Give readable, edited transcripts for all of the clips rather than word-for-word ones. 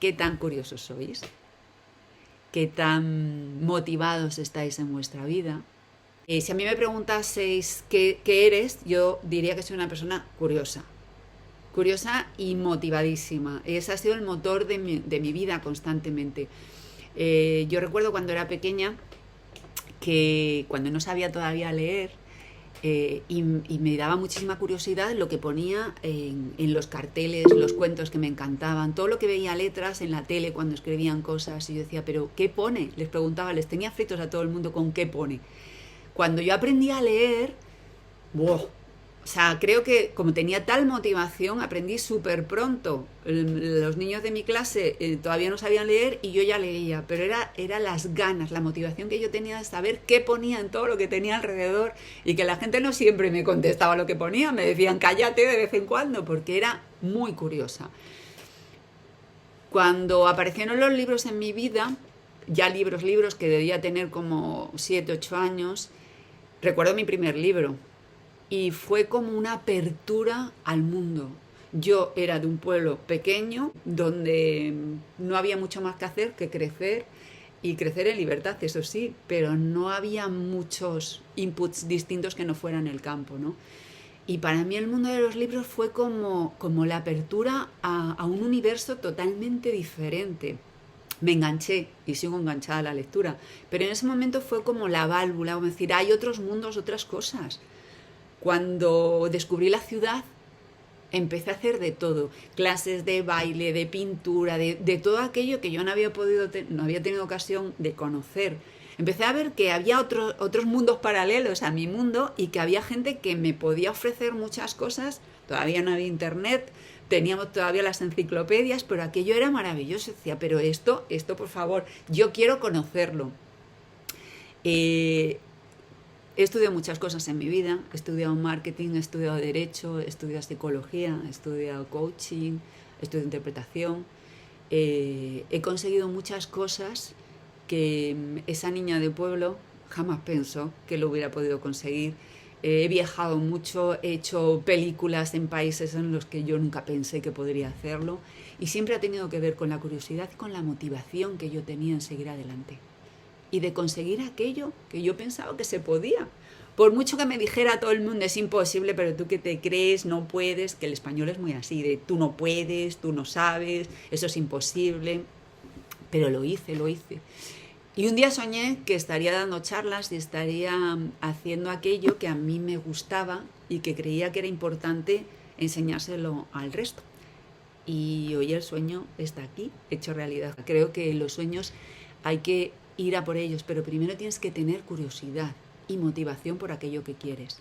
qué tan curiosos sois, qué tan motivados estáis en vuestra vida. Si a mí me preguntaseis qué eres, yo diría que soy una persona curiosa. Curiosa y motivadísima. Ese ha sido el motor de mi vida constantemente. Yo recuerdo cuando era pequeña que cuando no sabía todavía leer, y me daba muchísima curiosidad lo que ponía en los carteles, los cuentos que me encantaban, todo lo que veía letras en la tele cuando escribían cosas, y yo decía, ¿pero qué pone? Les preguntaba, les tenía fritos a todo el mundo con qué pone. Cuando yo aprendí a leer, ¡wow! O sea, creo que como tenía tal motivación, aprendí súper pronto. Los niños de mi clase todavía no sabían leer y yo ya leía, pero era las ganas, la motivación que yo tenía de saber qué ponía en todo lo que tenía alrededor, y que la gente no siempre me contestaba lo que ponía, me decían cállate de vez en cuando, porque era muy curiosa. Cuando aparecieron los libros en mi vida, ya libros que debía tener como 7, 8 años, recuerdo mi primer libro. Y fue como una apertura al mundo. Yo era de un pueblo pequeño donde no había mucho más que hacer que crecer, y crecer en libertad, eso sí, pero no había muchos inputs distintos que no fueran el campo, ¿no? Y para mí el mundo de los libros fue como la apertura a un universo totalmente diferente. Me enganché y sigo enganchada a la lectura, pero en ese momento fue como la válvula, como decir, hay otros mundos, otras cosas. Cuando descubrí la ciudad, empecé a hacer de todo, clases de baile, de pintura, de todo aquello que yo no había tenido ocasión de conocer. Empecé a ver que había otros mundos paralelos a mi mundo, y que había gente que me podía ofrecer muchas cosas. Todavía no había internet, teníamos todavía las enciclopedias, pero aquello era maravilloso. Decía, pero esto por favor, yo quiero conocerlo. He estudiado muchas cosas en mi vida, he estudiado marketing, he estudiado derecho, he estudiado psicología, he estudiado coaching, he estudiado interpretación. He conseguido muchas cosas que esa niña de pueblo jamás pensó que lo hubiera podido conseguir. He viajado mucho, he hecho películas en países en los que yo nunca pensé que podría hacerlo, y siempre ha tenido que ver con la curiosidad y con la motivación que yo tenía en seguir adelante y de conseguir aquello que yo pensaba que se podía. Por mucho que me dijera todo el mundo, es imposible, pero tú qué te crees, no puedes, que el español es muy así, de tú no puedes, tú no sabes, eso es imposible. Pero lo hice. Y un día soñé que estaría dando charlas y estaría haciendo aquello que a mí me gustaba y que creía que era importante enseñárselo al resto. Y hoy el sueño está aquí, hecho realidad. Creo que los sueños hay que ir a por ellos, pero primero tienes que tener curiosidad y motivación por aquello que quieres.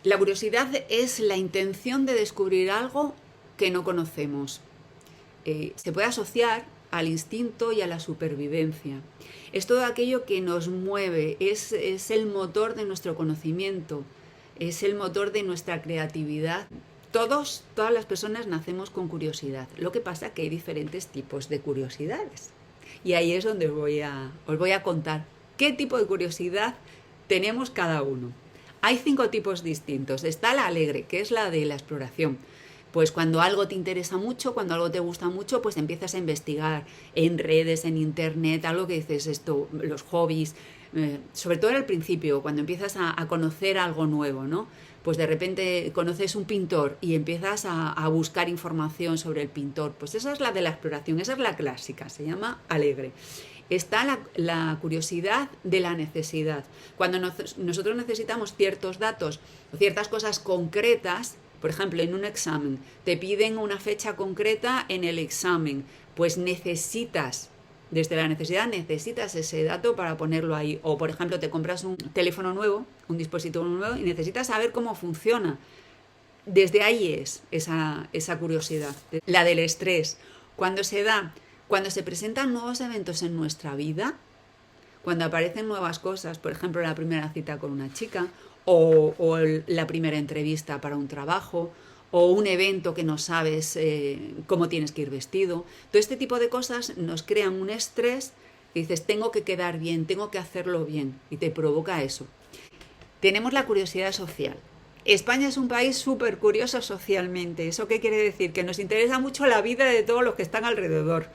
La curiosidad es la intención de descubrir algo que no conocemos. Se puede asociar al instinto y a la supervivencia. Es todo aquello que nos mueve, es el motor de nuestro conocimiento, es el motor de nuestra creatividad. Todas las personas nacemos con curiosidad. Lo que pasa es que hay diferentes tipos de curiosidades. Y ahí es donde os voy a contar qué tipo de curiosidad tenemos cada uno. Hay 5 tipos distintos. Está la alegre, que es la de la exploración. Pues cuando algo te interesa mucho, cuando algo te gusta mucho, pues empiezas a investigar en redes, en internet, algo que dices, esto, los hobbies, sobre todo al principio, cuando empiezas a conocer algo nuevo, ¿no? Pues de repente conoces un pintor y empiezas a buscar información sobre el pintor. Pues esa es la de la exploración, esa es la clásica, se llama alegre. Está la curiosidad de la necesidad. Cuando nosotros necesitamos ciertos datos o ciertas cosas concretas, por ejemplo, en un examen, te piden una fecha concreta en el examen, pues desde la necesidad necesitas ese dato para ponerlo ahí. O, por ejemplo, te compras un teléfono nuevo, un dispositivo nuevo, y necesitas saber cómo funciona. Desde ahí es esa curiosidad. La del estrés, cuando se presentan nuevos eventos en nuestra vida, cuando aparecen nuevas cosas, por ejemplo, la primera cita con una chica, o la primera entrevista para un trabajo, o un evento que no sabes cómo tienes que ir vestido. Todo este tipo de cosas nos crean un estrés y dices, tengo que quedar bien, tengo que hacerlo bien, y te provoca eso. Tenemos la curiosidad social, España es un país súper curioso socialmente. ¿Eso qué quiere decir? Que nos interesa mucho la vida de todos los que están alrededor.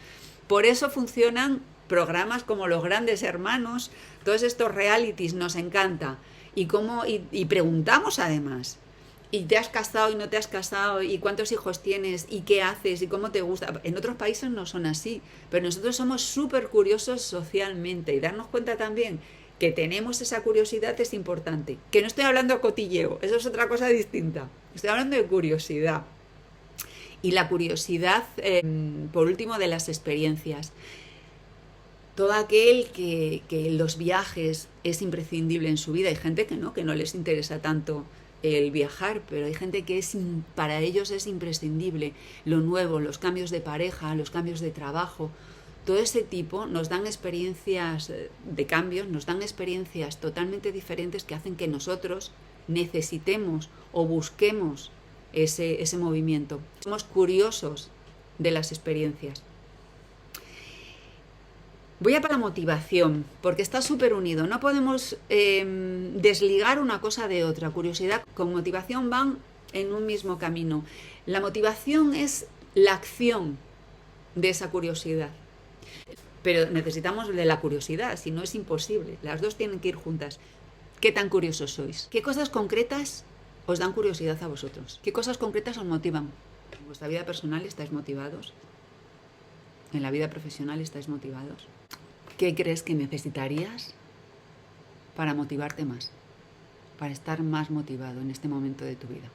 Por eso funcionan programas como Los Grandes Hermanos, todos estos realities nos encanta. Y preguntamos además, ¿y te has casado y no te has casado? ¿Y cuántos hijos tienes? ¿Y qué haces? ¿Y cómo te gusta? En otros países no son así, pero nosotros somos súper curiosos socialmente y darnos cuenta también que tenemos esa curiosidad es importante. Que no estoy hablando de cotilleo, eso es otra cosa distinta. Estoy hablando de curiosidad. Y la curiosidad, por último, de las experiencias. Todo aquel que los viajes es imprescindible en su vida. Hay gente que no les interesa tanto el viajar, pero hay gente que para ellos es imprescindible. Lo nuevo, los cambios de pareja, los cambios de trabajo, todo ese tipo nos dan experiencias de cambios, nos dan experiencias totalmente diferentes que hacen que nosotros necesitemos o busquemos ese movimiento. Somos curiosos de las experiencias. Voy a para la motivación, porque está súper unido. No podemos desligar una cosa de otra. Curiosidad con motivación van en un mismo camino. La motivación es la acción de esa curiosidad. Pero necesitamos de la curiosidad, si no es imposible. Las dos tienen que ir juntas. ¿Qué tan curiosos sois? ¿Qué cosas concretas os dan curiosidad a vosotros? ¿Qué cosas concretas os motivan? ¿En vuestra vida personal estáis motivados? ¿En la vida profesional estáis motivados? ¿Qué crees que necesitarías para motivarte más? Para estar más motivado en este momento de tu vida.